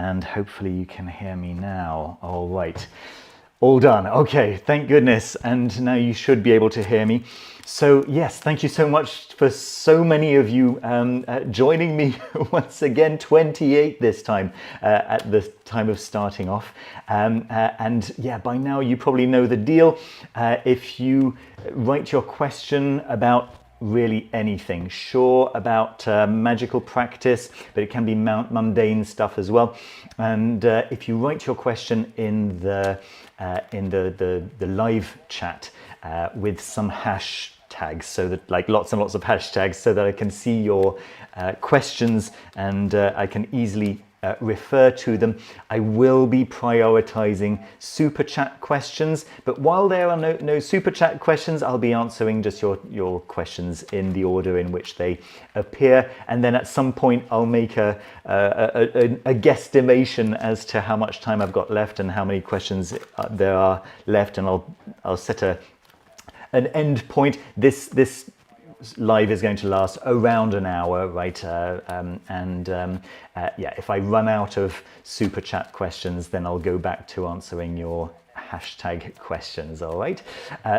and hopefully you can hear me now. All right. All done. Okay, thank goodness. And now you should be able to hear me. So yes, thank you so much for so many of you joining me once again, 28 this time at the time of starting off. And yeah, by now you probably know the deal. If you write your question about really anything, sure, about magical practice, but it can be mundane stuff as well. And if you write your question in the live chat with some hashtags, so that like lots and lots of hashtags, so that I can see your questions and I can easily refer to them. I will be prioritizing super chat questions, but while there are no super chat questions, I'll be answering just your questions in the order in which they appear, and then at some point I'll make a guesstimation as to how much time I've got left and how many questions there are left, and I'll set an end point. This live is going to last around an hour, right? Yeah, if I run out of super chat questions, then I'll go back to answering your hashtag questions, all right?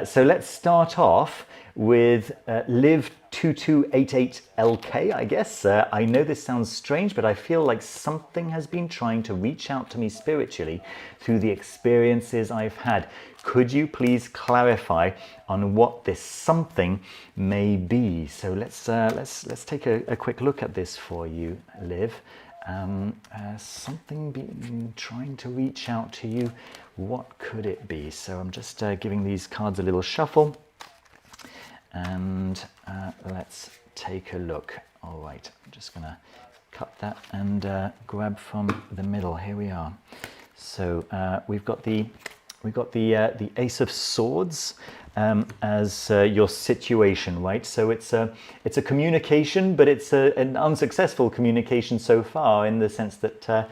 So let's start off with Liv2288LK, I guess. I know this sounds strange, but I feel like something has been trying to reach out to me spiritually through the experiences I've had. Could you please clarify on what this something may be? So let's take a quick look at this for you, Liv. Something being trying to reach out to you. What could it be? So I'm just giving these cards a little shuffle, and let's take a look. All right, I'm just gonna cut that and grab from the middle. Here we are. So we've got the Ace of Swords as your situation, right? So it's a communication, but it's an unsuccessful communication so far, in the sense that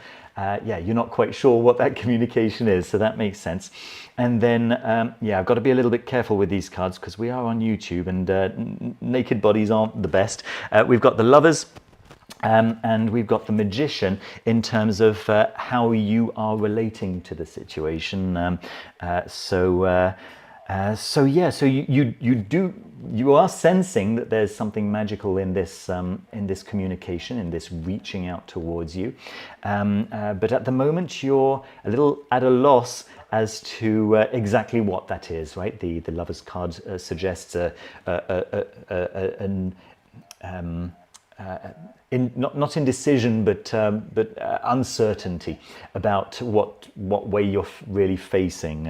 yeah, you're not quite sure what that communication is. So that makes sense. And then yeah, I've got to be a little bit careful with these cards because we are on YouTube, and naked bodies aren't the best. We've got the Lovers. And we've got the Magician in terms of how you are relating to the situation. So yeah, so you are sensing that there's something magical in this communication, in this reaching out towards you. But at the moment, you're a little at a loss as to exactly what that is, right? The Lovers card suggests not indecision, but uncertainty about what way you're really facing,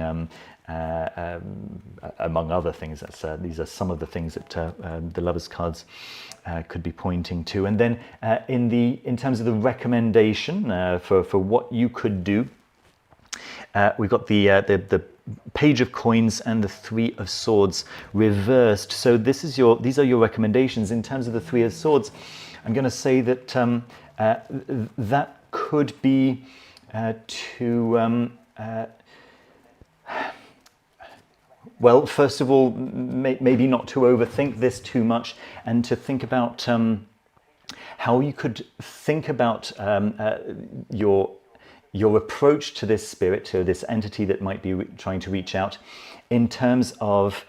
among other things. These are some of the things that the Lovers cards could be pointing to. And then in terms of the recommendation for what you could do, we've got the Page of Coins and the Three of Swords reversed. So these are your recommendations. In terms of the Three of Swords, I'm going to say that that could be well, first of all, maybe not to overthink this too much, and to think about how you could think about your approach to this spirit, to this entity that might be trying to reach out, in terms of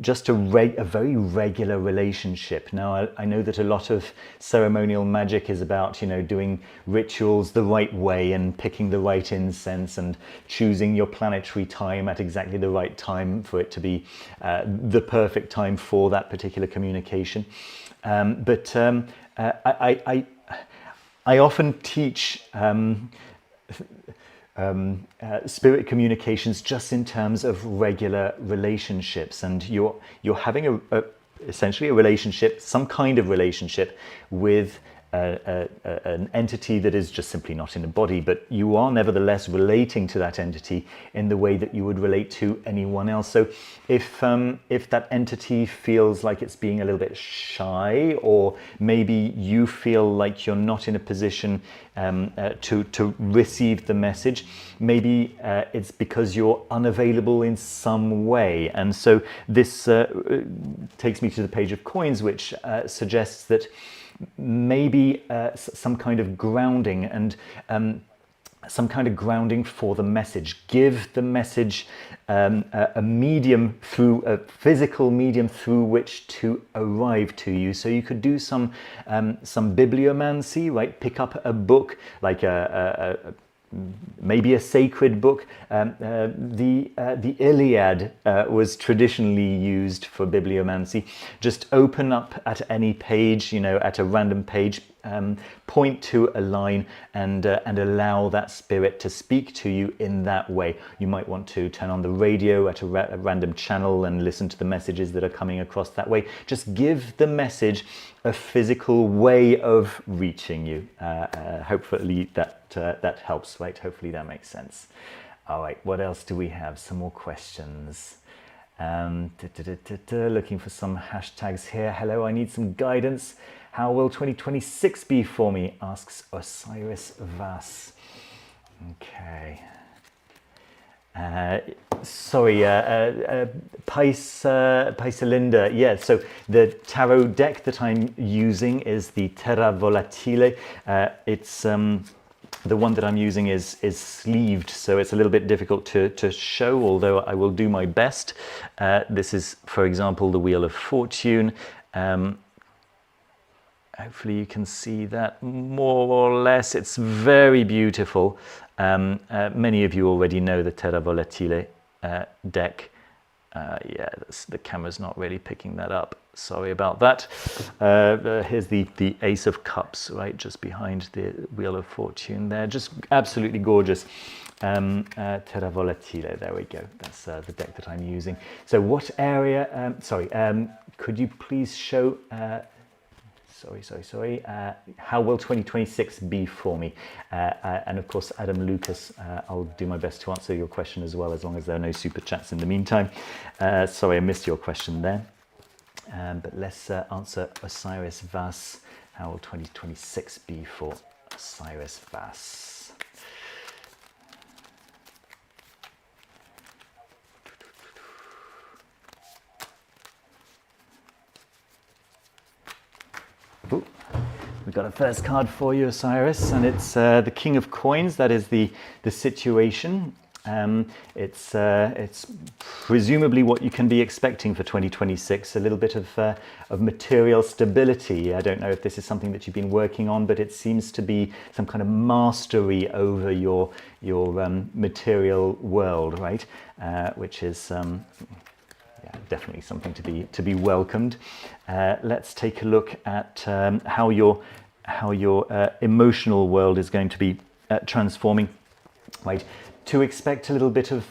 just a very regular relationship. Now, I know that a lot of ceremonial magic is about, doing rituals the right way and picking the right incense and choosing your planetary time at exactly the right time for it to be the perfect time for that particular communication. But I often teach spirit communications just in terms of regular relationships, and you're having essentially a relationship, some kind of relationship with an entity that is just simply not in a body, but you are nevertheless relating to that entity in the way that you would relate to anyone else. So if that entity feels like it's being a little bit shy, or maybe you feel like you're not in a position to receive the message, maybe it's because you're unavailable in some way. And so this takes me to the Page of Coins, which suggests that maybe some kind of grounding and some kind of grounding for the message. Give the message a medium through a physical medium through which to arrive to you. So you could do some bibliomancy, right? Pick up a book like maybe a sacred book. The Iliad was traditionally used for bibliomancy. Just open up at any page, at a random page, point to a line and allow that spirit to speak to you in that way. You might want to turn on the radio at a random channel and listen to the messages that are coming across that way. Just give the message a physical way of reaching you. Hopefully that helps, right? Hopefully that makes sense. All right, what else do we have? Some more questions. Looking for some hashtags here. Hello, I need some guidance. How will 2026 be for me? Asks Osiris Vas. Okay. Sorry, Paisalinda. Yeah, so the tarot deck that I'm using is the Terra Volatile. It's the one that I'm using is sleeved, so it's a little bit difficult to show, although I will do my best. This is, for example, the Wheel of Fortune. Hopefully you can see that more or less. It's very beautiful. Many of you already know the Terra Volatile deck. Yeah, the camera's not really picking that up. Sorry about that. Here's the Ace of Cups, right, just behind the Wheel of Fortune there. Just absolutely gorgeous. Terra Volatile, there we go. That's the deck that I'm using. So what area, could you please show, how will 2026 be for me? And of course, Adam Lucas, I'll do my best to answer your question as well, as long as there are no super chats in the meantime. Sorry, I missed your question there. But let's answer Osiris Vas. How will 2026 be for Osiris Vas? Ooh, we've got a first card for you, Osiris, and it's the King of Coins. That is the situation. It's presumably what you can be expecting for 2026, a little bit of material stability. I don't know if this is something that you've been working on, but it seems to be some kind of mastery over your material world, right? Which is definitely something to be welcomed. Let's take a look at how your emotional world is going to be transforming, right? To expect a little bit of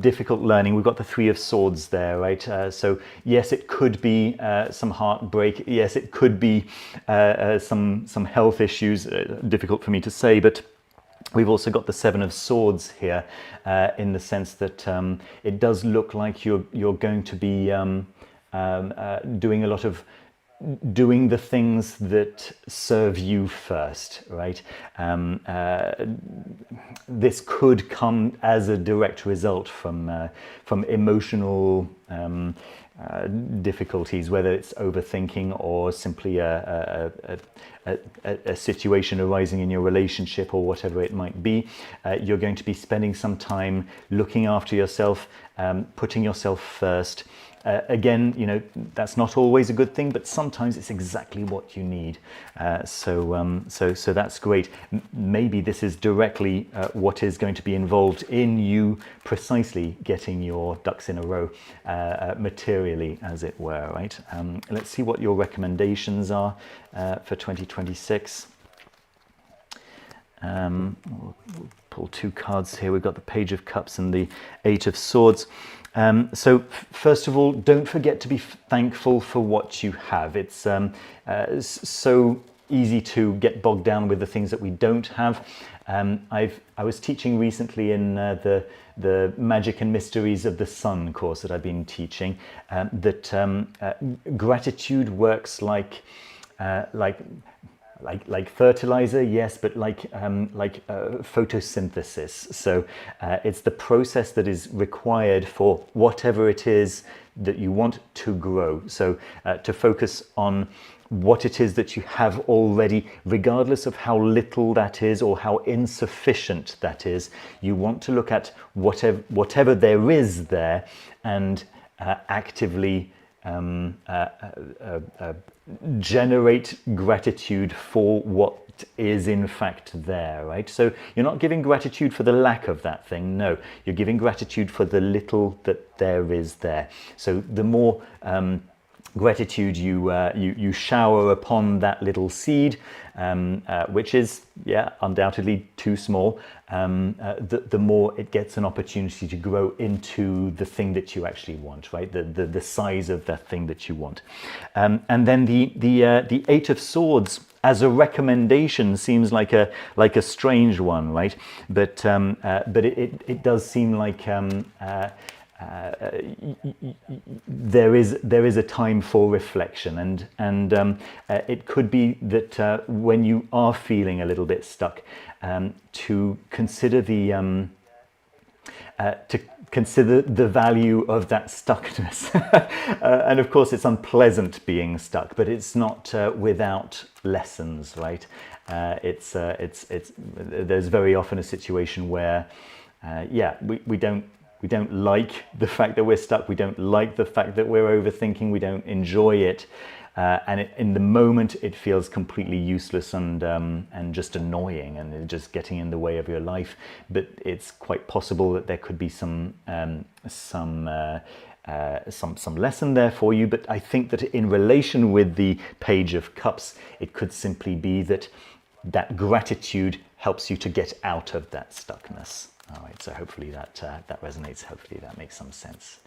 difficult learning. We've got the Three of Swords there, right? So yes, it could be some heartbreak. Yes, it could be some health issues. Difficult for me to say, but we've also got the Seven of Swords here, in the sense that it does look like you're going to be doing the things that serve you first, right? This could come as a direct result from emotional difficulties, whether it's overthinking or simply a situation arising in your relationship or whatever it might be. You're going to be spending some time looking after yourself, putting yourself first. Again, that's not always a good thing, but sometimes it's exactly what you need. So that's great. Maybe this is directly what is going to be involved in you precisely getting your ducks in a row, materially, as it were, right? Let's see what your recommendations are for 2026. We'll pull two cards here. We've got the Page of Cups and the Eight of Swords. So first of all, don't forget to be thankful for what you have. It's so easy to get bogged down with the things that we don't have. I was teaching recently in the Magic and Mysteries of the Sun course that I've been teaching, that gratitude works like fertilizer, yes, but like photosynthesis. So it's the process that is required for whatever it is that you want to grow. So to focus on what it is that you have already, regardless of how little that is or how insufficient that is. You want to look at whatever there is there and actively generate gratitude for what is in fact there, right? So you're not giving gratitude for the lack of that thing, no. You're giving gratitude for the little that there is there. So the more gratitude you shower upon that little seed, which is, yeah, undoubtedly too small, the more it gets an opportunity to grow into the thing that you actually want, right? The size of that thing that you want. And then the Eight of Swords as a recommendation seems like a strange one, right? But it does seem like there is a time for reflection, and it could be that when you are feeling a little bit stuck, to consider the value of that stuckness. And of course it's unpleasant being stuck, but it's not without lessons, right? There's very often a situation where we don't like the fact that we're stuck. We don't like the fact that we're overthinking. We don't enjoy it. And in the moment, it feels completely useless and just annoying and just getting in the way of your life. But it's quite possible that there could be some lesson there for you. But I think that in relation with the Page of Cups, it could simply be that gratitude helps you to get out of that stuckness. All right, so hopefully that resonates. Hopefully that makes some sense.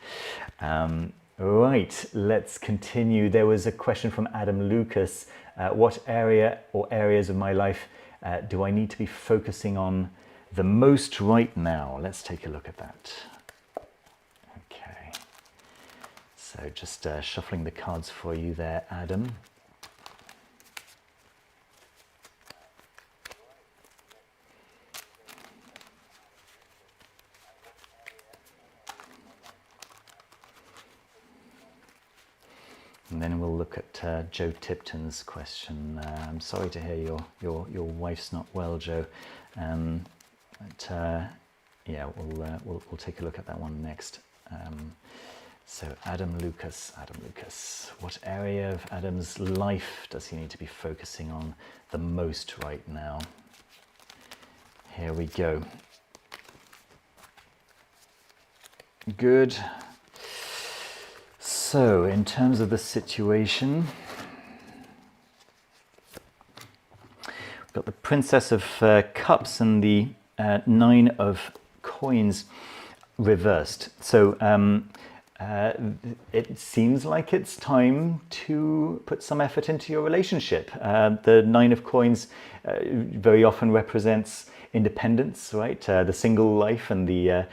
Right, let's continue. There was a question from Adam Lucas. What area or areas of my life do I need to be focusing on the most right now? Let's take a look at that. Okay, so just shuffling the cards for you there, Adam. And then we'll look at Joe Tipton's question. I'm sorry to hear your wife's not well, Joe. But yeah, we'll take a look at that one next. So Adam Lucas, what area of Adam's life does he need to be focusing on the most right now? Here we go. Good. So, in terms of the situation, we've got the Princess of Cups and the Nine of Coins reversed. So, it seems like it's time to put some effort into your relationship. The Nine of Coins very often represents independence, right? The single life and the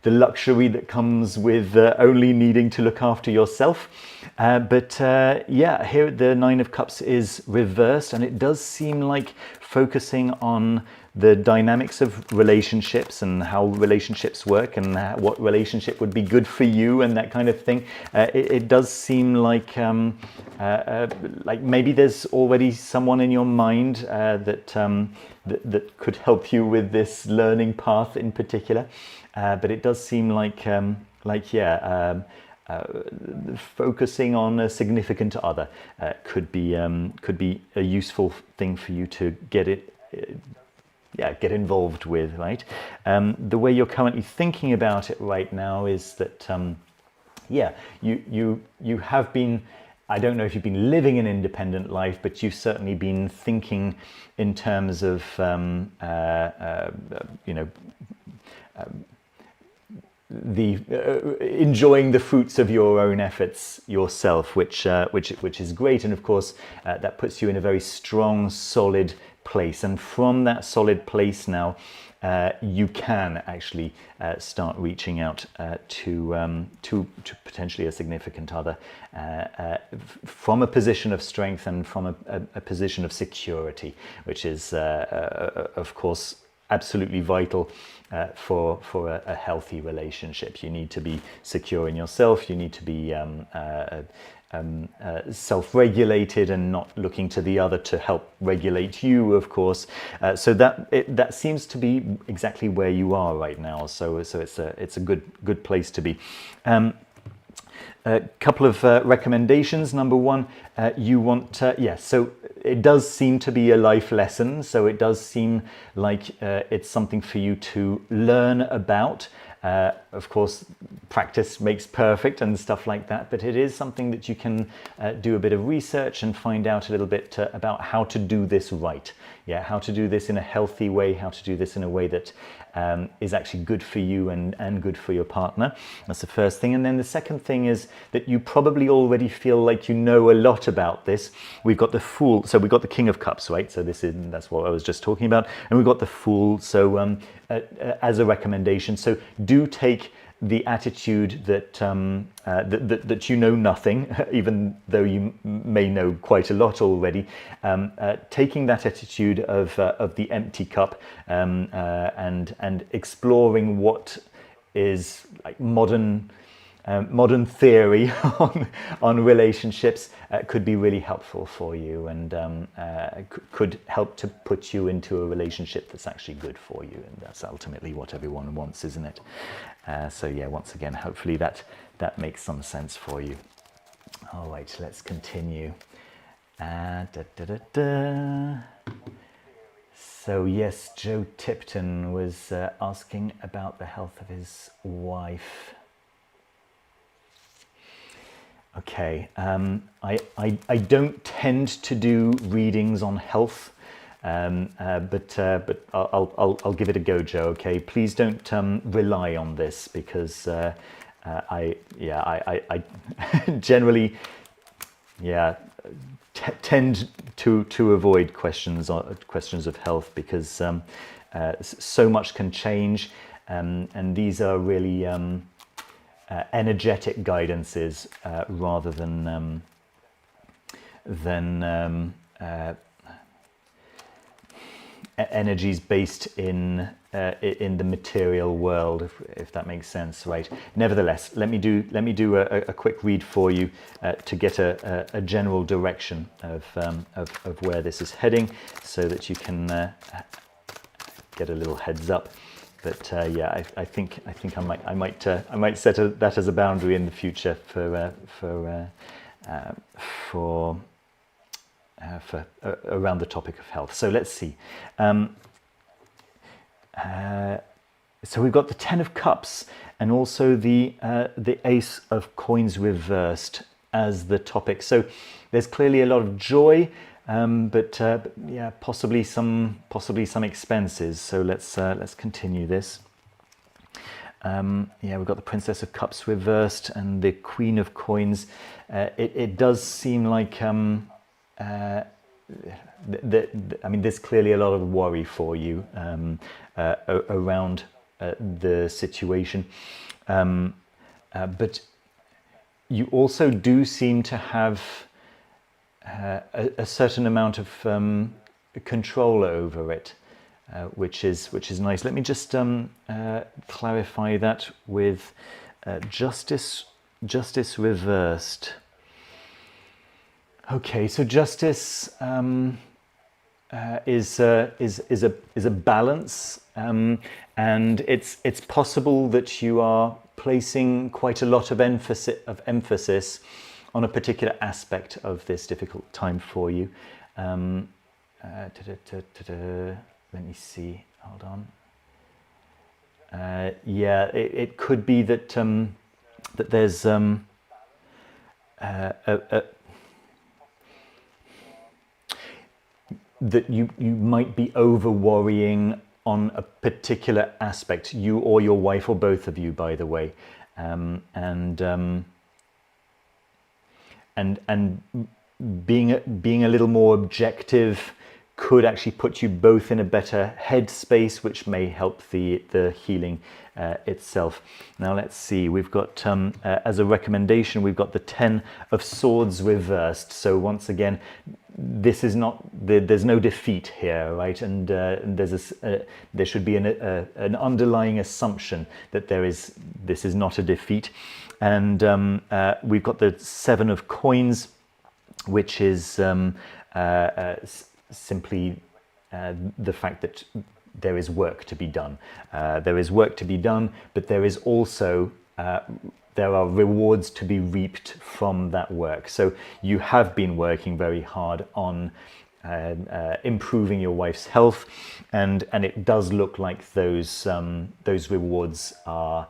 luxury that comes with only needing to look after yourself. But here the Nine of Cups is reversed, and it does seem like focusing on the dynamics of relationships and how relationships work and what relationship would be good for you and that kind of thing. It does seem like maybe there's already someone in your mind that could help you with this learning path in particular. But it does seem like focusing on a significant other could be a useful thing for you to get involved with, right? The way you're currently thinking about it right now is that you have been, I don't know if you've been living an independent life, but you've certainly been thinking in terms of enjoying the fruits of your own efforts yourself, which is great, and of course that puts you in a very strong, solid place. And from that solid place now, you can actually start reaching out to potentially a significant other from a position of strength and from a position of security, which is of course absolutely vital for a healthy relationship. You need to be secure in yourself. You need to be self-regulated and not looking to the other to help regulate you, of course. So that seems to be exactly where you are right now. So it's a good place to be. A couple of recommendations. Number one, you want so it does seem to be a life lesson. So it does seem like it's something for you to learn about. Of course, practice makes perfect and stuff like that, but it is something that you can do a bit of research and find out a little bit about how to do this right. Yeah, how to do this in a healthy way, how to do this in a way that is actually good for you and good for your partner. That's the first thing. And then the second thing is that you probably already feel like you know a lot about this. We've got the Fool, so we've got the King of Cups, right? So that's what I was just talking about. And we've got the Fool, so as a recommendation. So do take the attitude that that you know nothing, even though you may know quite a lot already. Taking that attitude of the empty cup and exploring what is like modern theory on relationships could be really helpful for you, and could help to put you into a relationship that's actually good for you, and that's ultimately what everyone wants, isn't it? So yeah, once again, hopefully that makes some sense for you. All right, let's continue. So yes, Joe Tipton was asking about the health of his wife. Okay, I don't tend to do readings on health, but I'll give it a go, Joe. Okay, please don't rely on this, because I generally tend to avoid questions of health, because so much can change, and these are really energetic guidances rather than energies based in the material world, if that makes sense, right? Nevertheless, let me do a quick read for you to get a general direction of where this is heading, so that you can get a little heads up. But yeah, I think I might set that as a boundary in the future for around the topic of health. So let's see. So we've got the Ten of Cups and also the Ace of Coins reversed as the topic. So there's clearly a lot of joy, but yeah, possibly some expenses. So let's continue this. Yeah, we've got the Princess of Cups reversed and the Queen of Coins. It does seem like I mean, there's clearly a lot of worry for you around the situation, but you also do seem to have a certain amount of control over it, which is nice. Let me just clarify that with Justice reversed. Okay, so Justice is a balance, and it's possible that you are placing quite a lot of emphasis on a particular aspect of this difficult time for you. Let me see. Hold on. Yeah, it could be that that there's that you might be over worrying on a particular aspect, you or your wife, or both of you, by the way, and being a little more objective could actually put you both in a better headspace, which may help the healing itself. Now let's see, we've got as a recommendation, we've got the 10 of Swords reversed. So once again, this is not, there's no defeat here, right? And there should be an underlying assumption that this is not a defeat. And we've got the 7 of Coins, which is simply the fact that there is work to be done. There is work to be done, but there is also there are rewards to be reaped from that work. So you have been working very hard on improving your wife's health, and it does look like those rewards are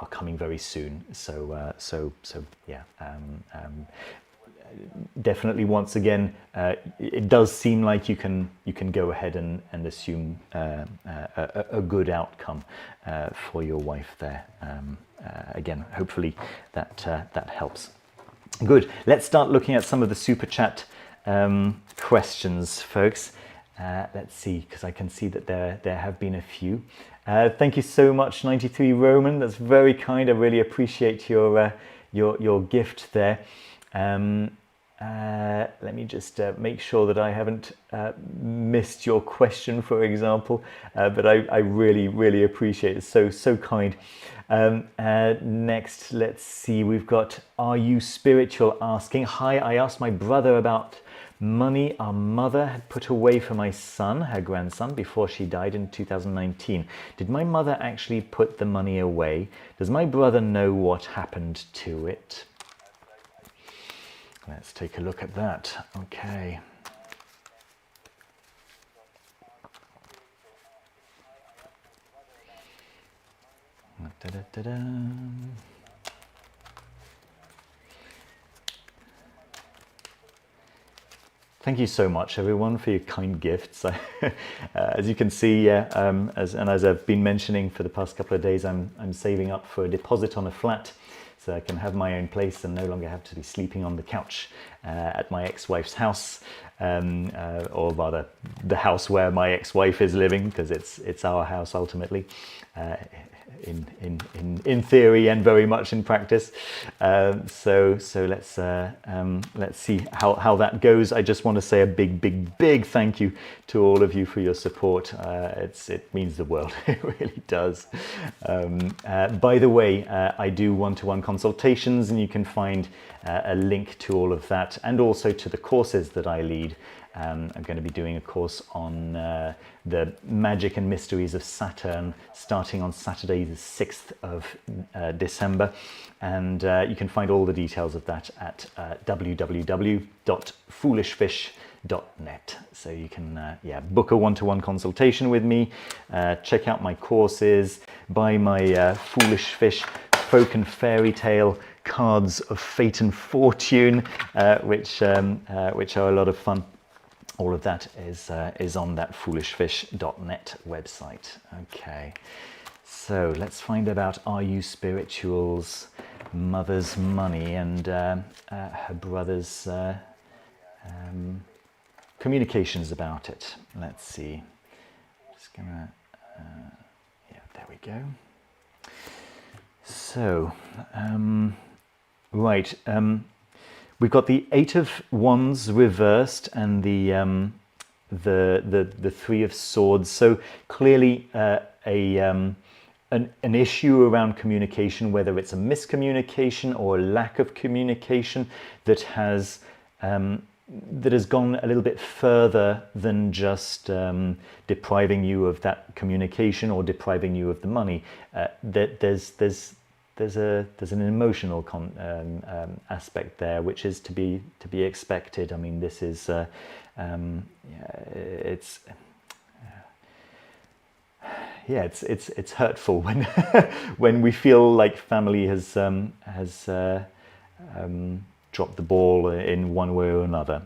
coming very soon. So yeah. Definitely, once again, it does seem like you can go ahead and assume a good outcome for your wife there. Again, hopefully that helps. Good. Let's start looking at some of the super chat questions, folks. Let's see, because I can see that there have been a few. Thank you so much, 93 Roman. That's very kind. I really appreciate your gift there. Let me just make sure that I haven't missed your question, for example, but I really appreciate it. So kind. Next, let's see, we've got Are You Spiritual asking, hi, I asked my brother about money our mother had put away for my son, her grandson, before she died in 2019. Did my mother actually put the money away? Does my brother know what happened to it? Let's take a look at that. Okay. Da-da-da-da. Thank you so much, everyone, for your kind gifts. As you can see, as I've been mentioning for the past couple of days, I'm saving up for a deposit on a flat, so I can have my own place and no longer have to be sleeping on the couch at my ex-wife's house, or rather the house where my ex-wife is living, because it's our house ultimately, in theory and very much in practice. So let's see how that goes. I just want to say a big thank you to all of you for your support. It means the world. It really does. By the way, I do one-to-one consultations, and you can find a link to all of that, and also to the courses that I lead. I'm going to be doing a course on the magic and mysteries of Saturn, starting on Saturday the 6th of December, and you can find all the details of that at www.foolishfish.net. So you can book a one-to-one consultation with me, check out my courses, buy my Foolish Fish Folk and Fairy Tale cards of fate and fortune, which are a lot of fun. All of that is on that foolishfish.net website. Okay, so let's find out Are You Spiritual's mother's money and her brother's communications about it. Let's see. Just gonna, there we go. So, right. We've got the 8 of Wands reversed and the 3 of Swords. So clearly an issue around communication, whether it's a miscommunication or a lack of communication that has gone a little bit further than just depriving you of that communication or depriving you of the money. There's an emotional aspect there, which is to be expected. I mean, this is it's hurtful when when we feel like family has dropped the ball in one way or another.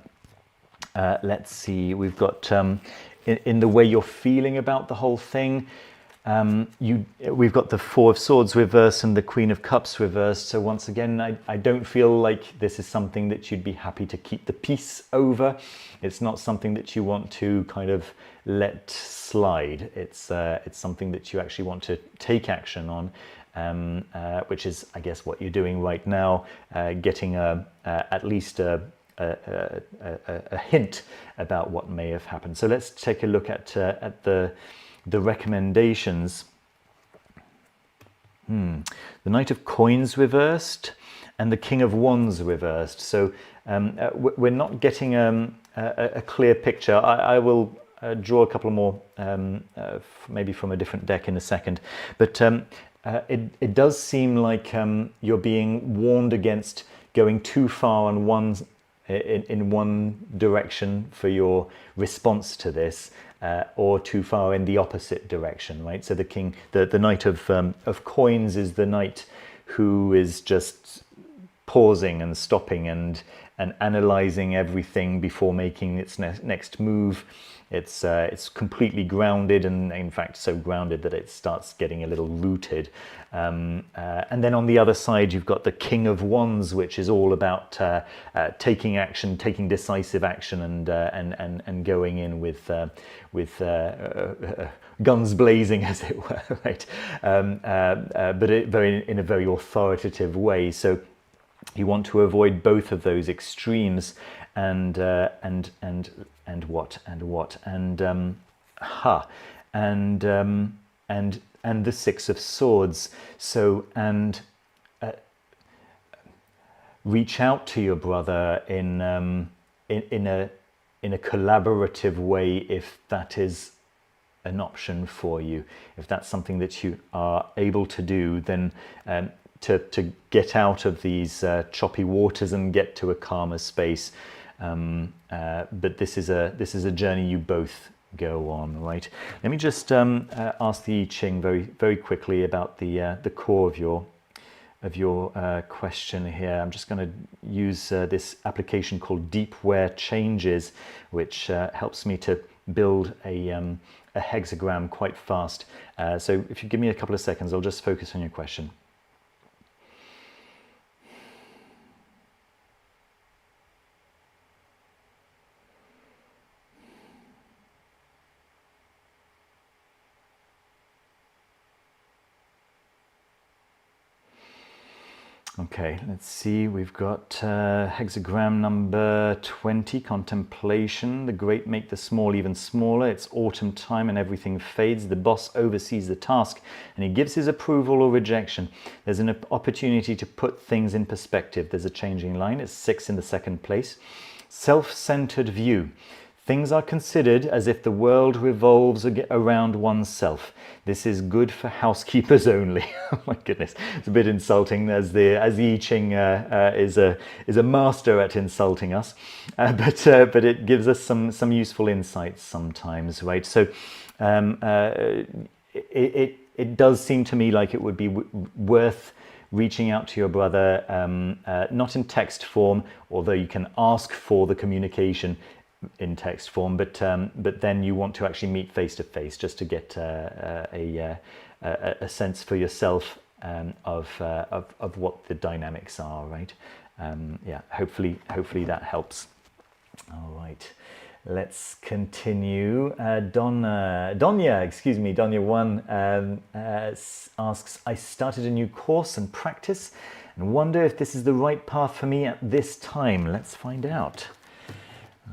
Let's see. We've got in the way you're feeling about the whole thing. we've got the Four of Swords reversed and the Queen of Cups reversed. So once again, I don't feel like this is something that you'd be happy to keep the peace over. It's not something that you want to kind of let slide. It's something that you actually want to take action on, which is, I guess, what you're doing right now, getting at least a hint about what may have happened. So let's take a look at the recommendations. The Knight of Coins reversed and the King of Wands reversed. So we're not getting a clear picture. I will draw a couple more, maybe from a different deck in a second. But it does seem like you're being warned against going too far on in one direction for your response to this, or too far in the opposite direction, right? So the Knight of Coins is the knight who is just pausing and stopping and analyzing everything before making its next move. It's completely grounded, and in fact so grounded that it starts getting a little rooted. And then on the other side you've got the King of Wands, which is all about taking action, taking decisive action, and going in with guns blazing, as it were, right? But in a very authoritative way. So you want to avoid both of those extremes, and the Six of Swords. So reach out to your brother in a collaborative way if that is an option for you. If that's something that you are able to do, then to get out of these choppy waters and get to a calmer space. But this is a journey you both go on, right? Let me just ask the I Ching very quickly about the core of your question here. I'm just going to use this application called Deepware Changes, which helps me to build a hexagram quite fast. So if you give me a couple of seconds, I'll just focus on your question. Okay, let's see, we've got hexagram number 20, Contemplation. The great make the small even smaller. It's autumn time and everything fades. The boss oversees the task and he gives his approval or rejection. There's an opportunity to put things in perspective. There's a changing line. It's 6 in the second place. Self-centered view. Things are considered as if the world revolves around oneself. This is good for housekeepers only. Oh my goodness, it's a bit insulting, as the I Ching is a master at insulting us, but it gives us some useful insights sometimes, right? So it does seem to me like it would be worth reaching out to your brother, not in text form, although you can ask for the communication in text form, but then you want to actually meet face to face, just to get a sense for yourself of what the dynamics are, right? Yeah, hopefully that helps. All right, let's continue. Donya 1 asks, I started a new course and practice and wonder if this is the right path for me at this time. Let's find out.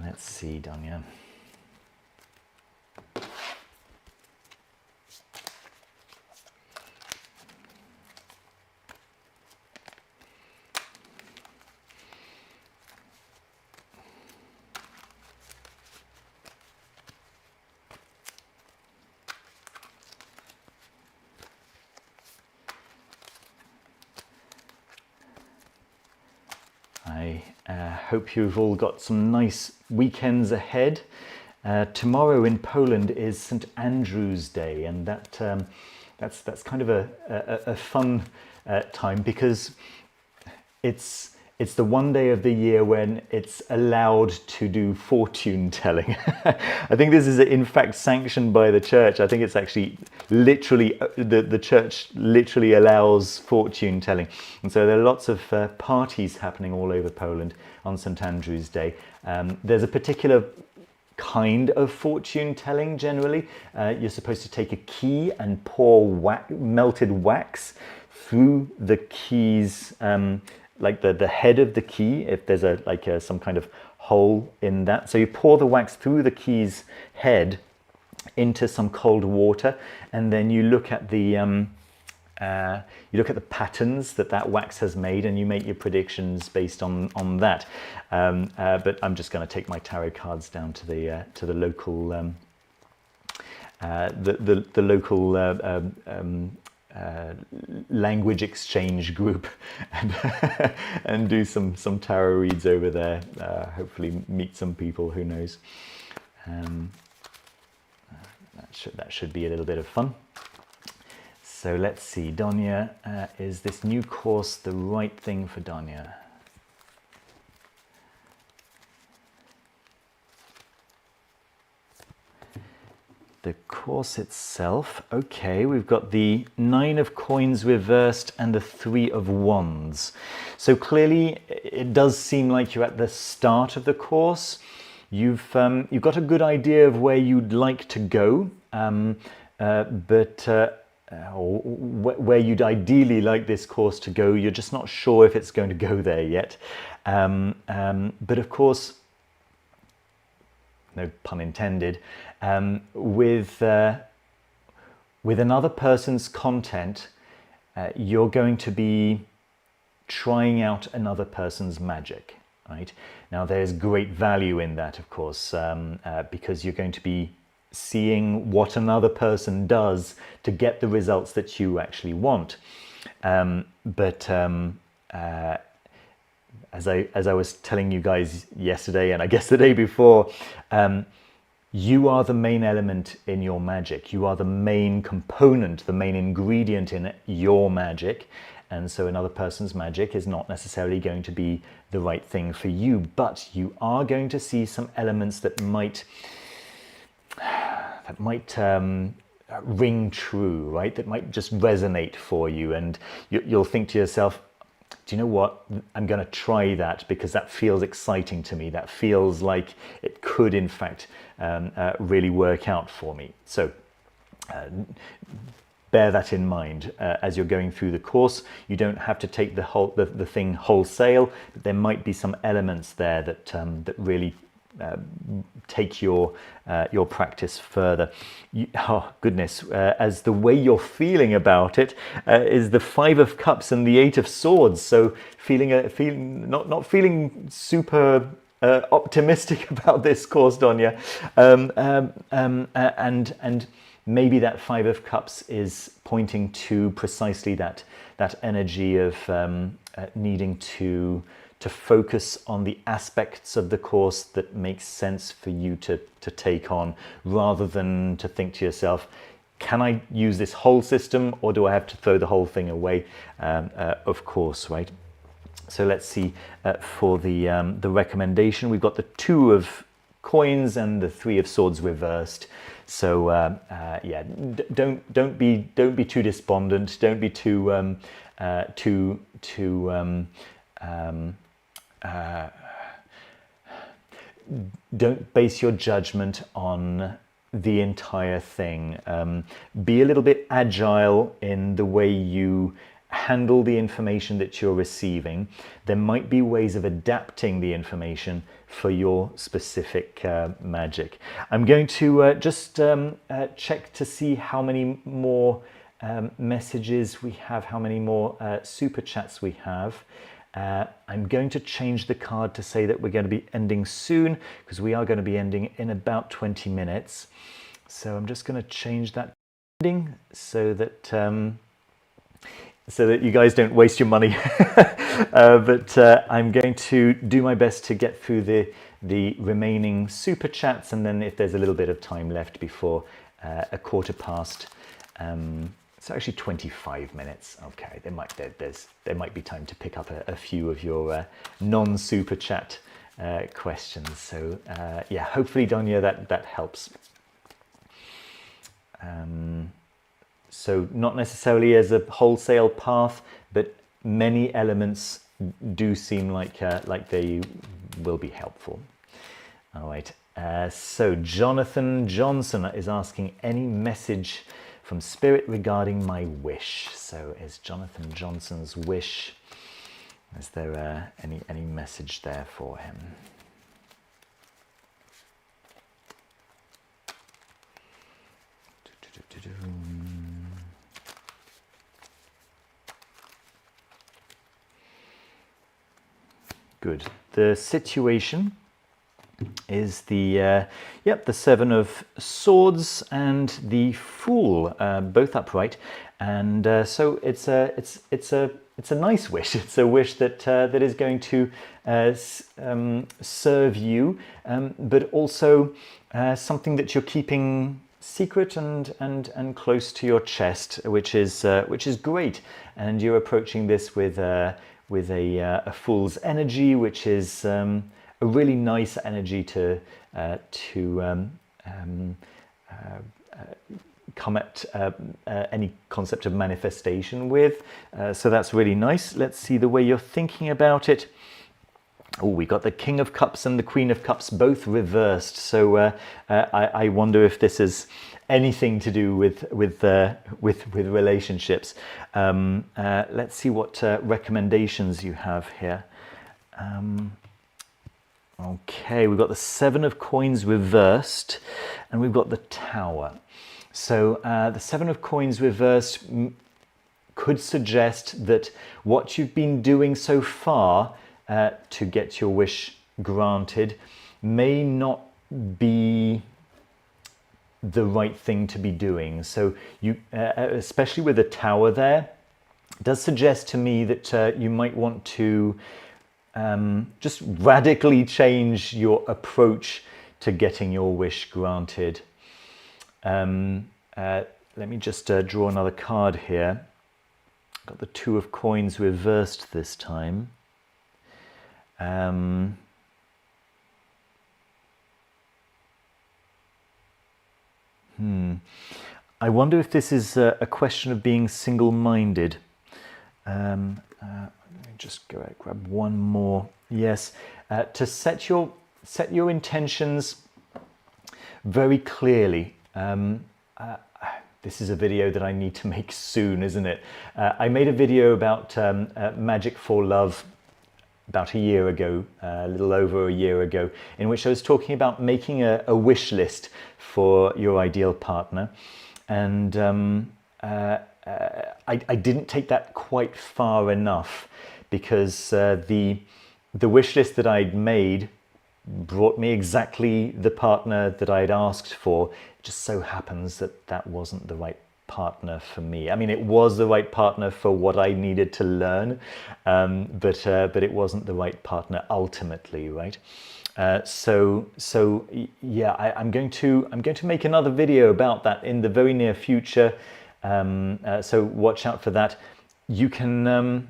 Let's see, Donya. I hope you've all got some nice weekends ahead. Tomorrow in Poland is St. Andrew's Day, and that's kind of a fun time, because it's it's the one day of the year when it's allowed to do fortune telling. I think this is in fact sanctioned by the church. I think it's actually literally, the church literally allows fortune telling. And so there are lots of parties happening all over Poland on St. Andrew's Day. There's a particular kind of fortune telling generally. You're supposed to take a key and pour melted wax through the keys, like the head of the key, if there's some kind of hole in that. So you pour the wax through the key's head into some cold water, and then you look at the patterns that wax has made, and you make your predictions based on that. But I'm just going to take my tarot cards down to the local language exchange group and do some tarot reads over there. Hopefully meet some people, who knows. That should be a little bit of fun. So let's see, Donia, is this new course the right thing for Donia? The course itself, okay, we've got the 9 of coins reversed and the 3 of wands. So clearly it does seem like you're at the start of the course. You've got a good idea of where you'd like to go, or where you'd ideally like this course to go. You're just not sure if it's going to go there yet. But of course, no pun intended, with another person's content, you're going to be trying out another person's magic, right? Now, there's great value in that, of course, because you're going to be seeing what another person does to get the results that you actually want. As I was telling you guys yesterday, and I guess the day before, you are the main element in your magic. You are the main component, the main ingredient in your magic. And so another person's magic is not necessarily going to be the right thing for you, but you are going to see some elements that might ring true, right? That might just resonate for you. And you'll think to yourself, do you know what? I'm going to try that because that feels exciting to me. That feels like it could, in fact, really work out for me. So bear that in mind as you're going through the course. You don't have to take the thing wholesale, but there might be some elements there that really take your practice further. Oh goodness, as the way you're feeling about it is the 5 of Cups and the 8 of Swords. So not feeling super optimistic about this course, Donia, and maybe that 5 of Cups is pointing to precisely that energy of needing to focus on the aspects of the course that makes sense for you to take on, rather than to think to yourself, can I use this whole system or do I have to throw the whole thing away? Of course, right? So let's see for the recommendation. We've got the 2 of coins and the 3 of swords reversed. So yeah, don't be too despondent. Don't be too don't base your judgment on the entire thing. Be a little bit agile in the way you handle the information that you're receiving. There might be ways of adapting the information for your specific magic. I'm going to just check to see how many more messages we have, how many more super chats we have. I'm going to change the card to say that we're going to be ending soon, because we are going to be ending in about 20 minutes. So I'm just going to change that ending so that you guys don't waste your money. But I'm going to do my best to get through the remaining super chats, and then if there's a little bit of time left before 1/4 past, It's actually 25 minutes. Okay, there might be time to pick up a few of your non-super chat questions. So yeah, hopefully, Donia, that helps. So not necessarily as a wholesale path, but many elements do seem like they will be helpful. All right. So Jonathan Johnson is asking, any message from Spirit regarding my wish? So is Jonathan Johnson's wish, is there any message there for him? Good. The situation is the Seven of Swords and the Fool, both upright, and so it's a nice wish. It's a wish that is going to serve you, but also something that you're keeping secret and close to your chest, which is great. And you're approaching this with a Fool's energy, which is a really nice energy to come at any concept of manifestation with. So that's really nice. Let's see the way you're thinking about it. Oh, we got the King of Cups and the Queen of Cups both reversed. So I wonder if this is anything to do with relationships. Let's see what recommendations you have here. Okay, we've got the Seven of Coins reversed, and we've got the Tower. So the Seven of Coins reversed could suggest that what you've been doing so far to get your wish granted may not be the right thing to be doing. So you, especially with the Tower there, does suggest to me that you might want to just radically change your approach to getting your wish granted. Let me just draw another card here. Got the Two of Coins reversed this time. I wonder if this is a question of being single-minded. Let me just grab one more. Yes, to set your intentions very clearly. This is a video that I need to make soon, isn't it? I made a video about Magic for Love about a year ago, a little over a year ago, in which I was talking about making a wish list for your ideal partner. And I didn't take that quite far enough, because the wish list that I'd made brought me exactly the partner that I'd asked for. It just so happens that that wasn't the right partner for me. I mean, it was the right partner for what I needed to learn, but it wasn't the right partner ultimately, right? So yeah, I'm going to make another video about that in the very near future. So watch out for that. You can,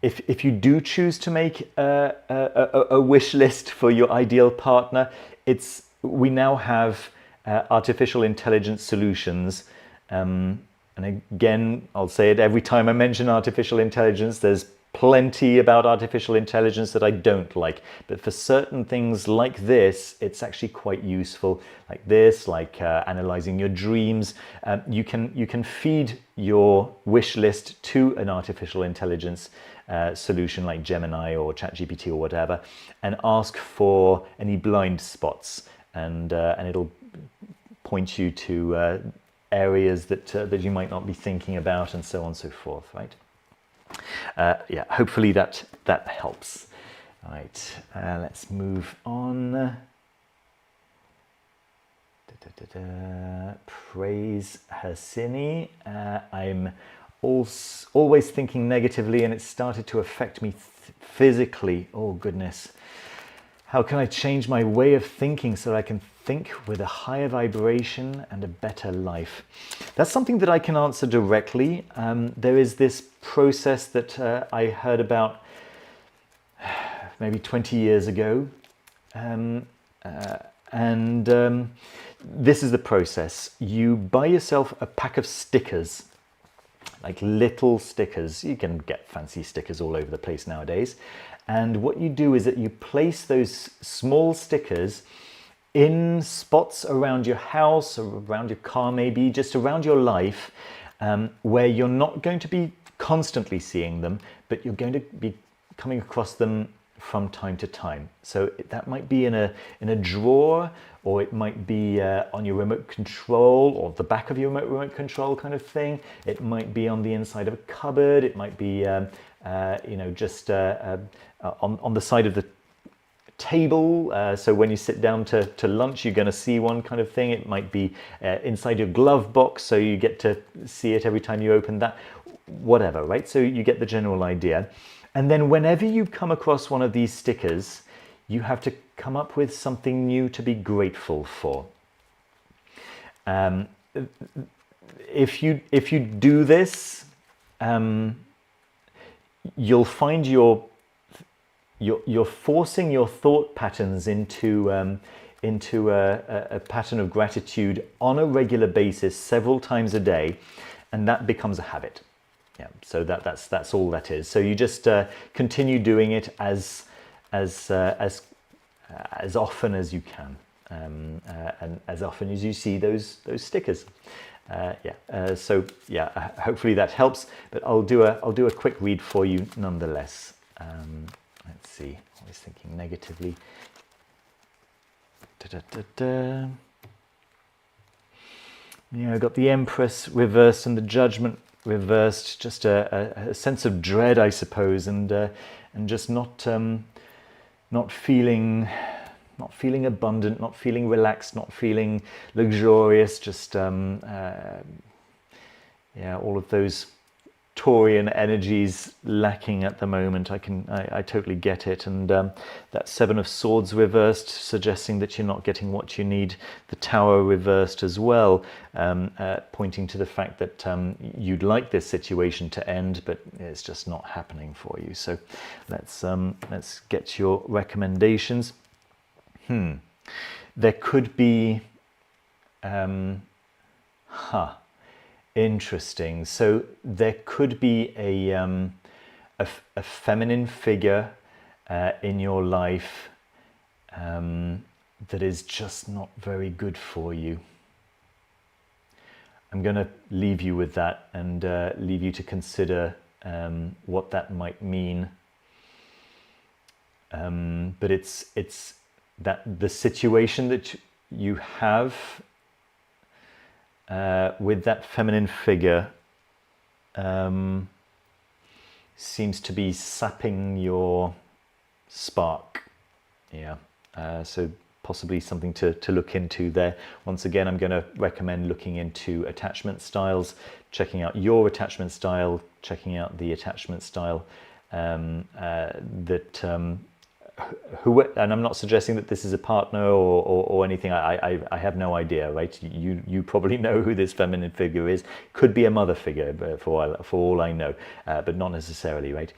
if you do choose to make a wish list for your ideal partner, we now have artificial intelligence solutions. And again, I'll say it every time I mention artificial intelligence, there's plenty about artificial intelligence that I don't like, but for certain things like this, it's actually quite useful. Like this, like analyzing your dreams. You can feed your wish list to an artificial intelligence solution like Gemini or ChatGPT or whatever, and ask for any blind spots, and it'll point you to areas that you might not be thinking about, and so on and so forth, right? Yeah, hopefully that helps. All right, let's move on. Praise Hasini. I'm always thinking negatively, and it started to affect me physically. Oh goodness. How can I change my way of thinking so that I can think with a higher vibration and a better life? That's something that I can answer directly. There is this process that I heard about maybe 20 years ago. This is the process. You buy yourself a pack of stickers, like little stickers. You can get fancy stickers all over the place nowadays. And what you do is that you place those small stickers in spots around your house, or around your car maybe, just around your life, where you're not going to be constantly seeing them, but you're going to be coming across them from time to time. So that might be in a drawer, or it might be on your remote control, or the back of your remote control kind of thing. It might be on the inside of a cupboard. It might be just on the side of the table, so when you sit down to lunch you're going to see one kind of thing. It might be inside your glove box, so you get to see it every time you open that, whatever, right? So you get the general idea. And then whenever you come across one of these stickers, you have to come up with something new to be grateful for. If you do this, you'll find you're forcing your thought patterns into a pattern of gratitude on a regular basis, several times a day, and that becomes a habit. Yeah, so that's all that is. So you just continue doing it as often as you can, and as often as you see those stickers. Hopefully that helps. But I'll do a quick read for you nonetheless. Let's see. Always thinking negatively. Yeah, I've got the Empress reversed and the Judgment reversed. Just a sense of dread, I suppose, and just not feeling abundant, not feeling relaxed, not feeling luxurious. Just all of those Taurian energies lacking at the moment. I totally get it. And that Seven of Swords reversed, suggesting that you're not getting what you need. The Tower reversed as well, pointing to the fact that you'd like this situation to end, but it's just not happening for you. So let's get your recommendations. There could be interesting. So there could be a feminine figure in your life that is just not very good for you. I'm going to leave you with that and leave you to consider what that might mean. But it's that the situation that you have with that feminine figure seems to be sapping your spark. So possibly something to look into there. Once again, I'm going to recommend looking into attachment styles, checking out your attachment style, checking out the attachment style and I'm not suggesting that this is a partner or anything. I have no idea, right? You probably know who this feminine figure is. Could be a mother figure, for all I know, but not necessarily, right?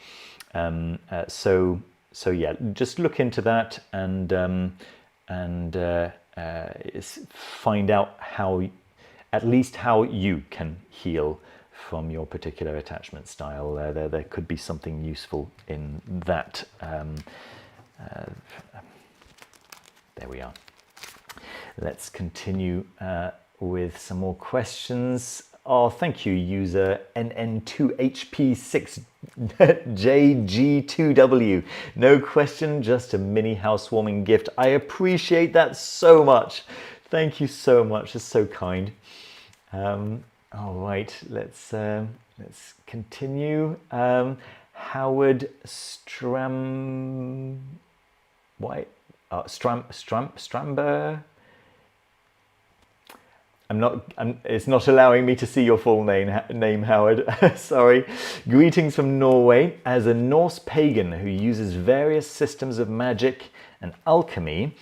So yeah, just look into that and find out at least how you can heal from your particular attachment style. There could be something useful in that. There we are. Let's continue with some more questions. Oh, thank you, user NN2HP6JG2W. No question, just a mini housewarming gift. I appreciate that so much. Thank you so much. It's so kind. All right, let's continue. Howard Stramber. It's not allowing me to see your full name, Howard. Sorry. Greetings from Norway. As a Norse pagan who uses various systems of magic and alchemy,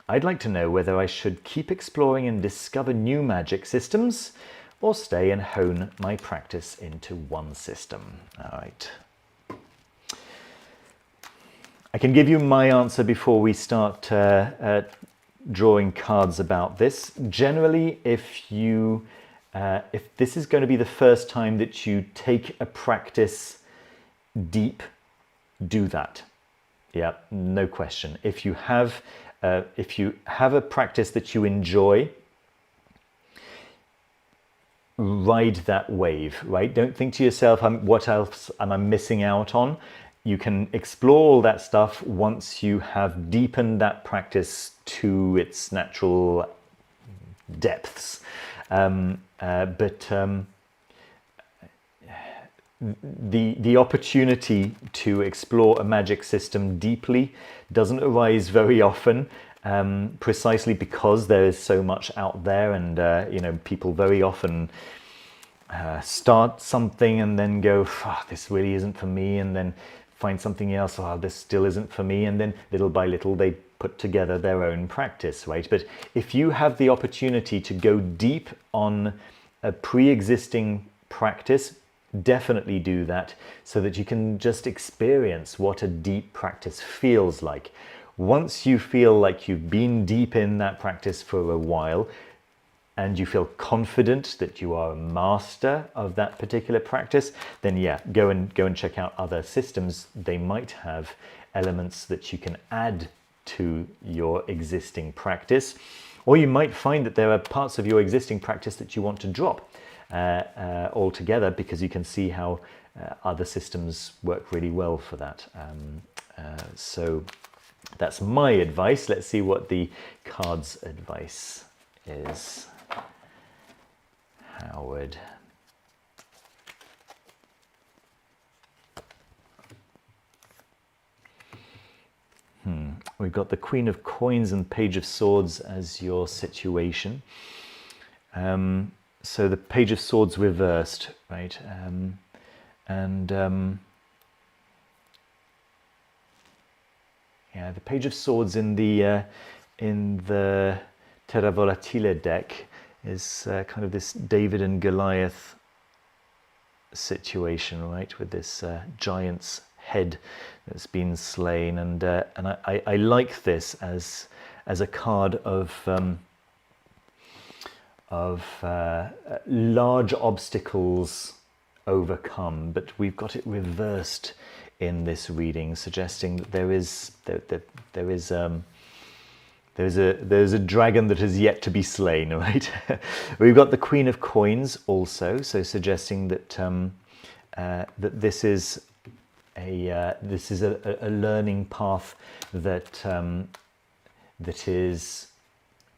I'd like to know whether I should keep exploring and discover new magic systems or stay and hone my practice into one system. All right. I can give you my answer before we start drawing cards about this. Generally, if this is going to be the first time that you take a practice deep, do that. Yeah, no question. If you have a practice that you enjoy, ride that wave, right? Don't think to yourself, what else am I missing out on? You can explore all that stuff once you have deepened that practice to its natural depths. The opportunity to explore a magic system deeply doesn't arise very often, precisely because there is so much out there, and people very often start something and then go, oh, this really isn't for me, and then find something else, oh, this still isn't for me, and then little by little they put together their own practice, right? But if you have the opportunity to go deep on a pre-existing practice, definitely do that, so that you can just experience what a deep practice feels like. Once you feel like you've been deep in that practice for a while, and you feel confident that you are a master of that particular practice, then yeah, go and check out other systems. They might have elements that you can add to your existing practice, or you might find that there are parts of your existing practice that you want to drop altogether, because you can see how other systems work really well for that. So that's my advice. Let's see what the card's advice is. Howard. We've got the Queen of Coins and Page of Swords as your situation. So the Page of Swords reversed, right? Yeah, the Page of Swords in the Terra Volatile deck is kind of this David and Goliath situation, right, with this giant's head that's been slain, and I like this as a card of large obstacles overcome, but we've got it reversed in this reading, suggesting that there's a dragon that has yet to be slain, right? We've got the Queen of Coins also, so suggesting that that this is a learning path that is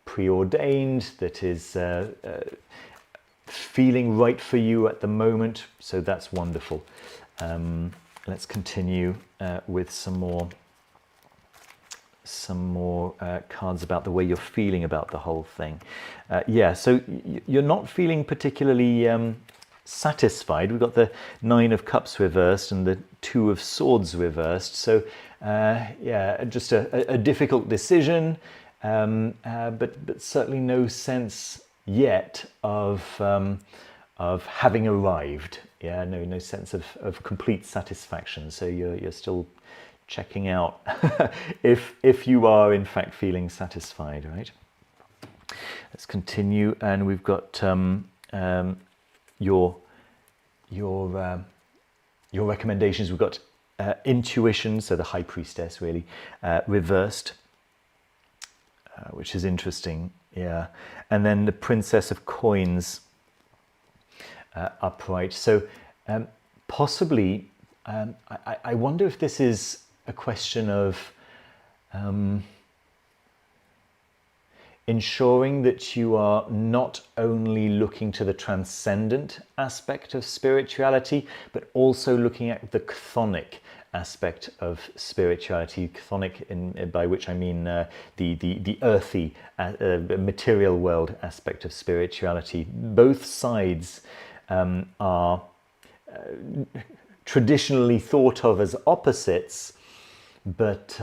preordained, that is feeling right for you at the moment. So that's wonderful. Let's continue with some more cards about the way you're feeling about the whole thing. Yeah, so you're not feeling particularly satisfied. We've got the Nine of Cups reversed and the Two of Swords reversed. So yeah, just a difficult decision, but certainly no sense yet of having arrived. Yeah, no sense of complete satisfaction. So you're still checking out if you are in fact feeling satisfied, right? Let's continue, and we've got your recommendations. We've got intuition, so the High Priestess really reversed, which is interesting. Yeah, and then the Princess of Coins upright. So possibly, I wonder if this is a question of ensuring that you are not only looking to the transcendent aspect of spirituality, but also looking at the chthonic aspect of spirituality, chthonic, by which I mean the earthy, material world aspect of spirituality. Both sides are traditionally thought of as opposites, but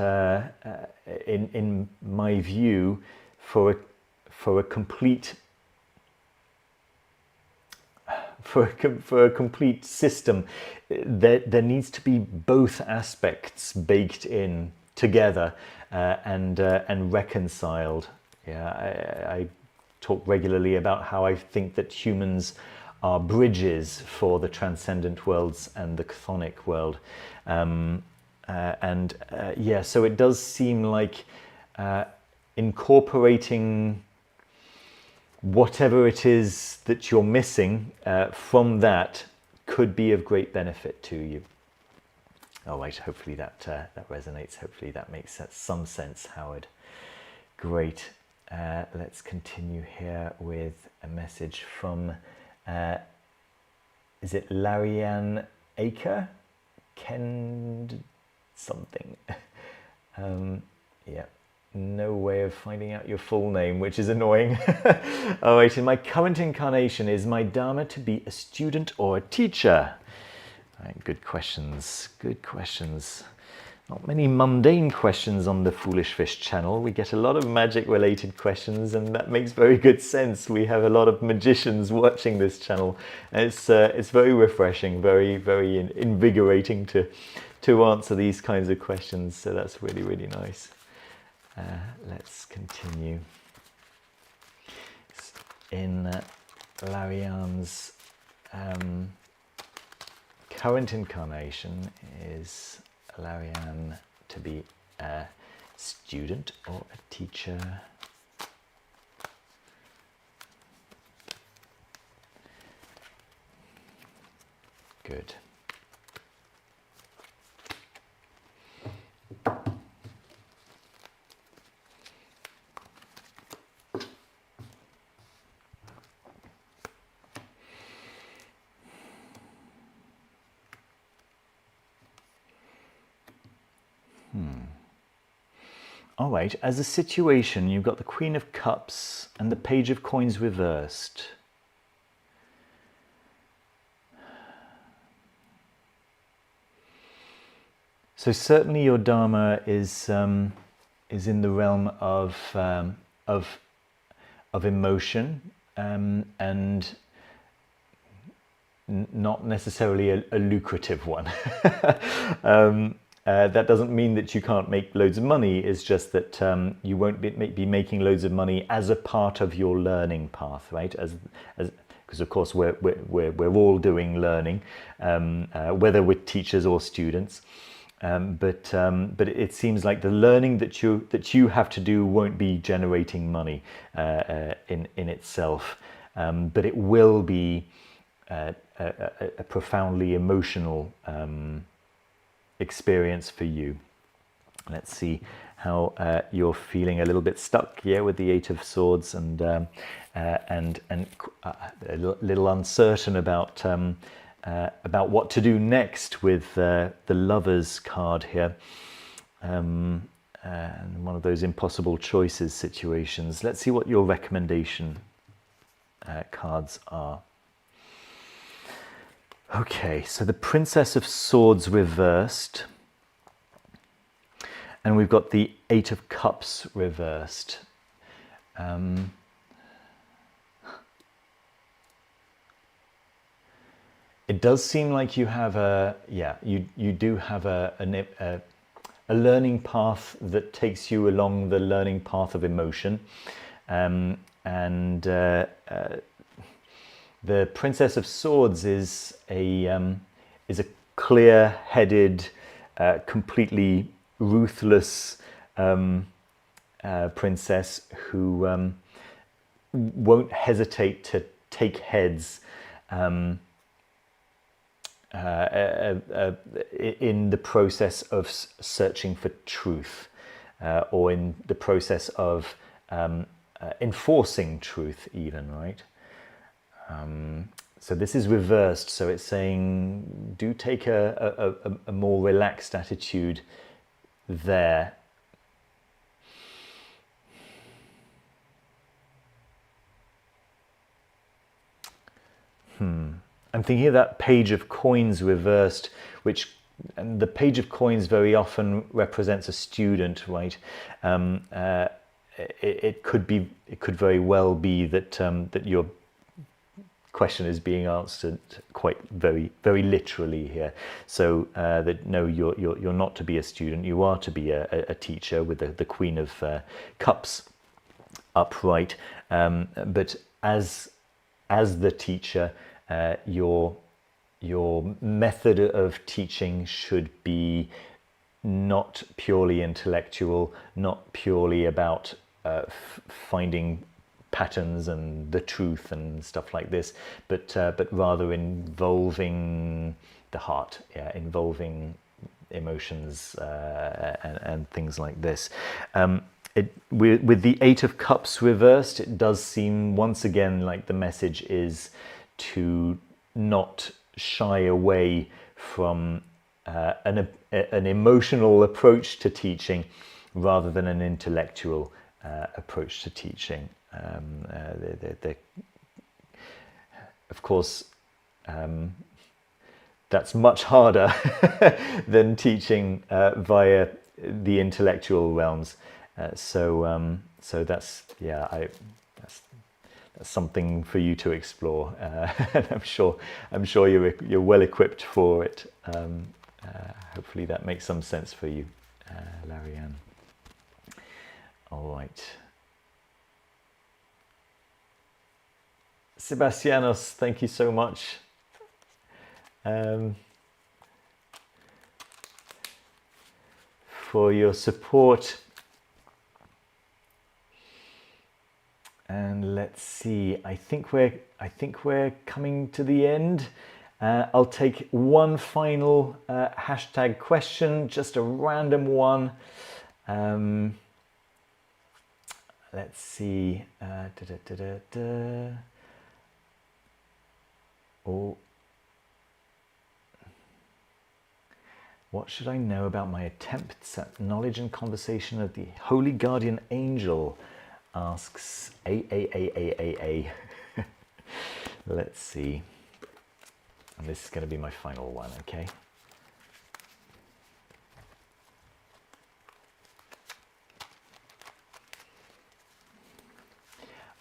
in my view, for a complete system, there needs to be both aspects baked in together and reconciled. Yeah, I talk regularly about how I think that humans are bridges for the transcendent worlds and the chthonic world. Yeah, so it does seem like incorporating whatever it is that you're missing from that could be of great benefit to you. All right, hopefully that resonates. Hopefully that makes some sense, Howard. Great. Let's continue here with a message from, is it Larianne Aker? Ken something. Yeah, no way of finding out your full name, which is annoying. All right, in my current incarnation, is my Dharma to be a student or a teacher? All right, good questions, good questions. Not many mundane questions on the Foolish Fish channel. We get a lot of magic related questions, and that makes very good sense. We have a lot of magicians watching this channel, and it's very refreshing, very invigorating to answer these kinds of questions. So that's really nice. Let's continue. In Larianne's current incarnation, is Larianne to be a student or a teacher? Good. All right, as a situation, you've got the Queen of Cups and the Page of Coins reversed. So certainly your Dharma is in the realm of emotion, and not necessarily a lucrative one. That doesn't mean that you can't make loads of money. It's just that you won't be making loads of money as a part of your learning path, right? Because of course we're all doing learning, whether we're teachers or students. But it seems like the learning that you have to do won't be generating money in itself, but it will be a profoundly emotional experience for you. Let's see how you're feeling. A little bit stuck, yeah, with the Eight of Swords, and a little uncertain about what to do next with the Lovers card here, and one of those impossible choices situations. Let's see what your recommendation cards are. Okay, so the Princess of Swords reversed, and we've got the Eight of Cups reversed. It does seem like you have you do have a learning path that takes you along the learning path of emotion, and the Princess of Swords is a clear-headed, completely ruthless princess who won't hesitate to take heads in the process of searching for truth, or in the process of enforcing truth even, right? So this is reversed. So it's saying, do take a more relaxed attitude there. I'm thinking of that page of coins reversed, which, and the page of coins very often represents a student, right? It could very well be that that your question is being answered quite very literally here. So that no, you're not to be a student. You are to be a teacher, with the Queen of Cups upright. But as the teacher, your method of teaching should be not purely intellectual, not purely about finding patterns and the truth and stuff like this, but rather involving the heart, involving emotions and things like this. With the Eight of Cups reversed, it does seem once again like the message is to not shy away from an emotional approach to teaching rather than an intellectual approach to teaching. Of course, that's much harder than teaching via the intellectual realms. So that's that's something for you to explore, and I'm sure you're well equipped for it. Hopefully that makes some sense for you, Larianne. All right. Sebastianos, thank you so much. For your support. And let's see, I think we're coming to the end. I'll take one final hashtag question, just a random one. Let's see. Oh, what should I know about my attempts at knowledge and conversation of the Holy Guardian Angel? Asks A. Let's see. And this is going to be my final one, okay?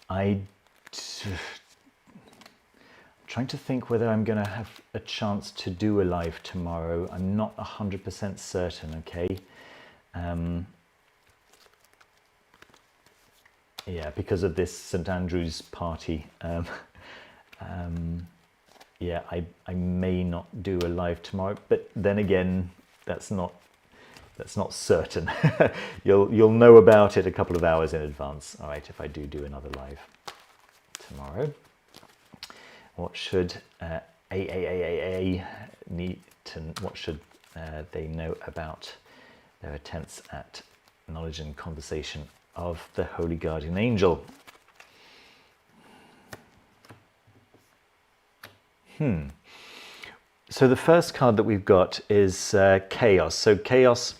I'm trying to think whether I'm going to have a chance to do a live tomorrow. I'm not 100% certain, okay? Yeah, because of this St. Andrew's party. Yeah, I may not do a live tomorrow, but then again, that's not certain. You'll know about it a couple of hours in advance. All right, if I do another live tomorrow. What should A need to? What should they know about their attempts at knowledge and conversation of the Holy Guardian Angel? So the first card that we've got is Chaos. So Chaos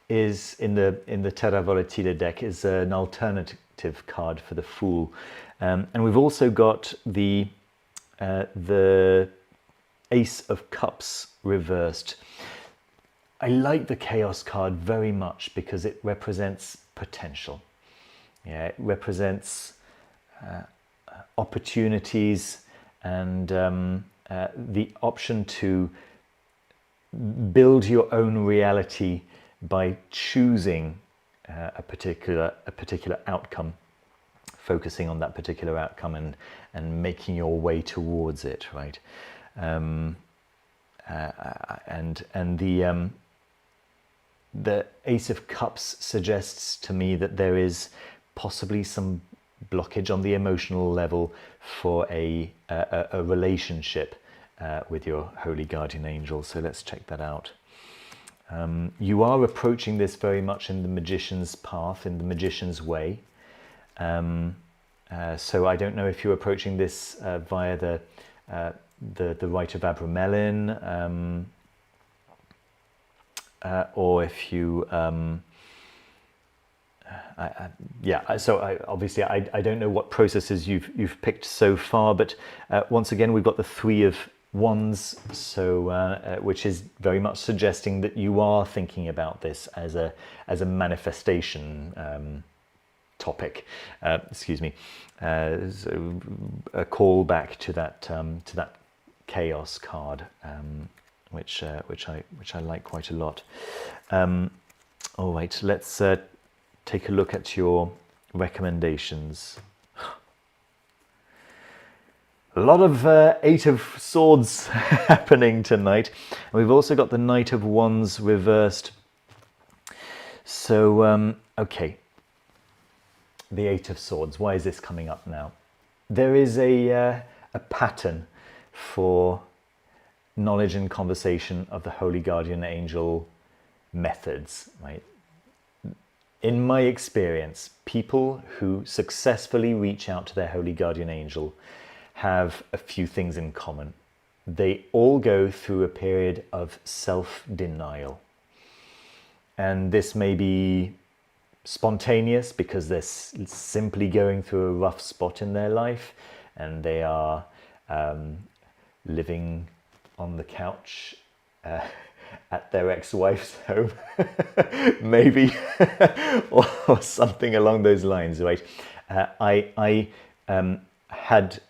is in the Terra Volatile deck is an alternative card for the Fool, and we've also got the Ace of Cups reversed. I like the Chaos card very much because it represents potential. Yeah, it represents opportunities and the option to build your own reality by choosing a particular outcome, focusing on that particular outcome and making your way towards it, right? And the Ace of Cups suggests to me that there is possibly some blockage on the emotional level for a relationship with your Holy Guardian Angel. So let's check that out. You are approaching this very much in the Magician's path, in the Magician's way. So I don't know if you're approaching this via the the Rite of Abramelin, or if you, obviously I don't know what processes you've picked so far, but once again we've got the Three of Wands, so which is very much suggesting that you are thinking about this as a manifestation topic. Excuse me. So a call back to that Chaos card, which I like quite a lot. All right, let's take a look at your recommendations. A lot of Eight of Swords happening tonight. And we've also got the Knight of Wands reversed. So, okay. The Eight of Swords. Why is this coming up now? There is a pattern for knowledge and conversation of the Holy Guardian Angel methods, right? In my experience, people who successfully reach out to their Holy Guardian Angel have a few things in common. They all go through a period of self-denial. And this may be spontaneous because they're simply going through a rough spot in their life and they are living on the couch at their ex-wife's home, maybe, or something along those lines, right? I had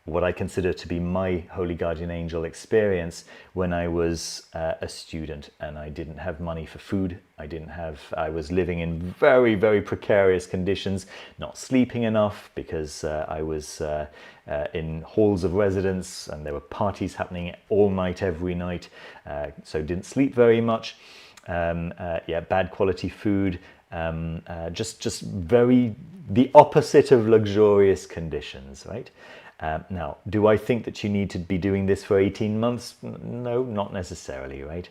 what I consider to be my Holy Guardian Angel experience when I was a student and I didn't have money for food. I was living in very, very precarious conditions, not sleeping enough because I was in halls of residence and there were parties happening all night, every night. So didn't sleep very much. Bad quality food. Just very, the opposite of luxurious conditions, right? Now, do I think that you need to be doing this for 18 months? No, not necessarily, right?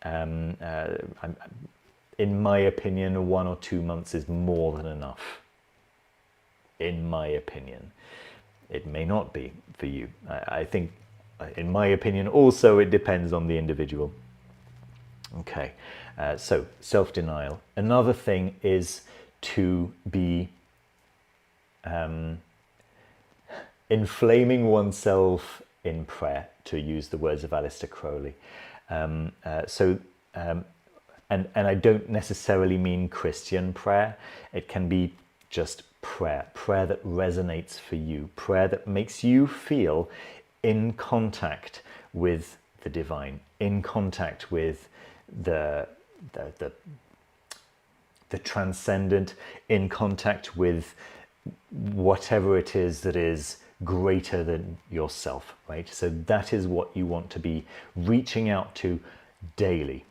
In my opinion, 1 or 2 months is more than enough. In my opinion. It may not be for you. I think, in my opinion, also it depends on the individual. Okay, so self-denial. Another thing is to be inflaming oneself in prayer, to use the words of Aleister Crowley. And I don't necessarily mean Christian prayer. It can be just prayer that resonates for you, prayer that makes you feel in contact with the divine, in contact with the transcendent, in contact with whatever it is that is greater than yourself, right? So that is what you want to be reaching out to daily,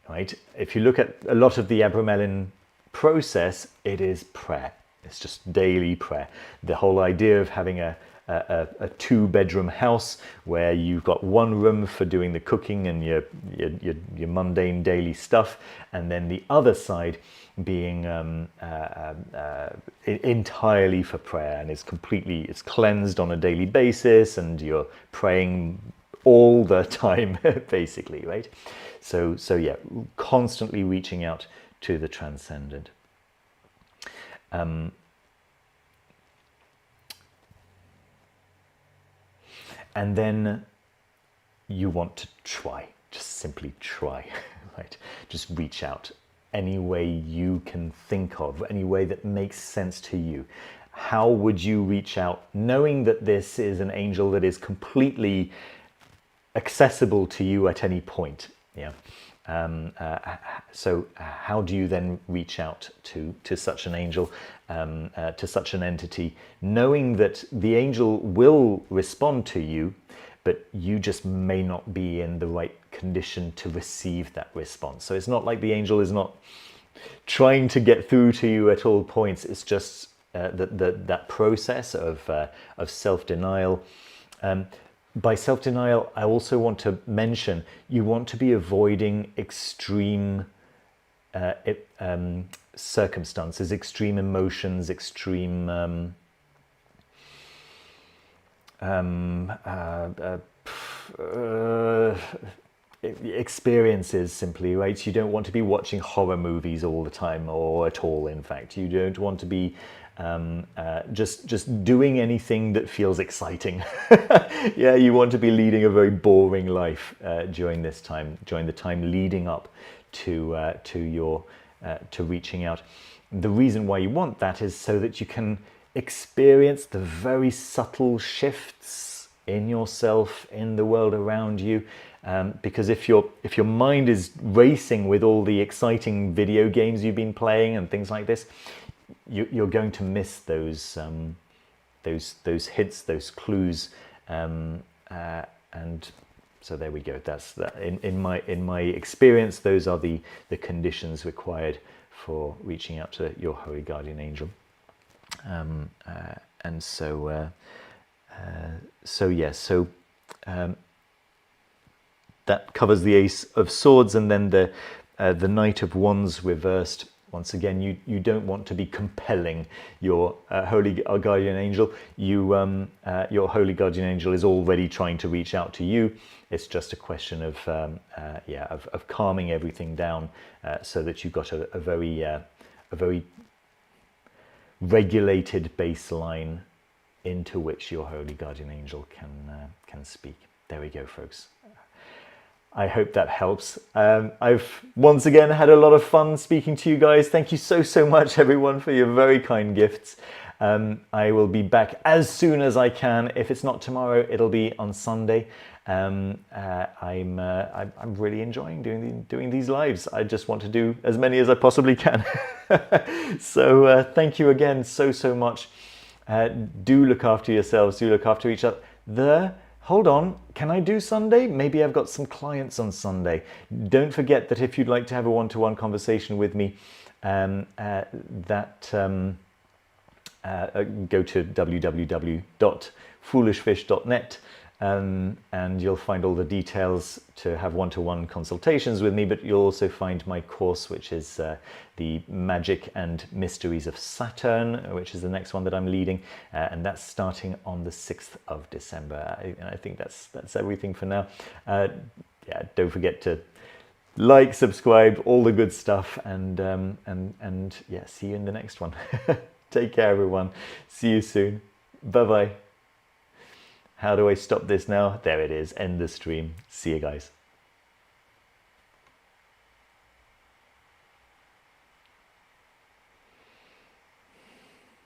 right? If you look at a lot of the Abramelin process, it is prayer. It's just daily prayer. The whole idea of having a 2-bedroom house where you've got one room for doing the cooking and your mundane daily stuff, and then the other side being entirely for prayer, and it's cleansed on a daily basis, and you're praying all the time, basically, right? So yeah, constantly reaching out to the transcendent. And then you want to try, just simply try, right? Just reach out any way you can think of, any way that makes sense to you. How would you reach out knowing that this is an angel that is completely accessible to you at any point? Yeah. So how do you then reach out to such an angel, to such an entity, knowing that the angel will respond to you, but you just may not be in the right condition to receive that response? So it's not like the angel is not trying to get through to you at all points. It's just that process of self-denial. By self-denial, I also want to mention you want to be avoiding extreme circumstances, extreme emotions, extreme experiences simply, right? You don't want to be watching horror movies all the time, or at all, in fact. You don't want to be just doing anything that feels exciting. Yeah, you want to be leading a very boring life during this time, during the time leading up to to reaching out. The reason why you want that is so that you can experience the very subtle shifts in yourself, in the world around you. Because if your mind is racing with all the exciting video games you've been playing and things like this, you're going to miss those hints, those clues, and so there we go. That's that. In my experience, those are the conditions required for reaching out to your holy guardian angel. And so that covers the Ace of Swords, and then the Knight of Wands reversed. Once again, you don't want to be compelling your holy guardian angel. Your holy guardian angel is already trying to reach out to you. It's just a question of calming everything down, so that you've got a very regulated baseline into which your holy guardian angel can speak. There we go, folks. I hope that helps. I've once again had a lot of fun speaking to you guys. Thank you so much, everyone, for your very kind gifts. I will be back as soon as I can. If it's not tomorrow, it'll be on Sunday. I'm really enjoying doing these lives. I just want to do as many as I possibly can. So thank you again so much. Do look after yourselves. Do look after each other. Hold on, can I do Sunday? Maybe I've got some clients on Sunday. Don't forget that if you'd like to have a one-to-one conversation with me, go to www.foolishfish.net, and you'll find all the details to have one-to-one consultations with me, but you'll also find my course, which is the Magic and Mysteries of Saturn, which is the next one that I'm leading, and that's starting on the 6th of December. I think that's everything for now. Yeah, don't forget to like, subscribe, all the good stuff, and yeah, see you in the next one. Take care, everyone. See you soon. Bye-bye. How do I stop this now? There it is. End the stream. See you guys.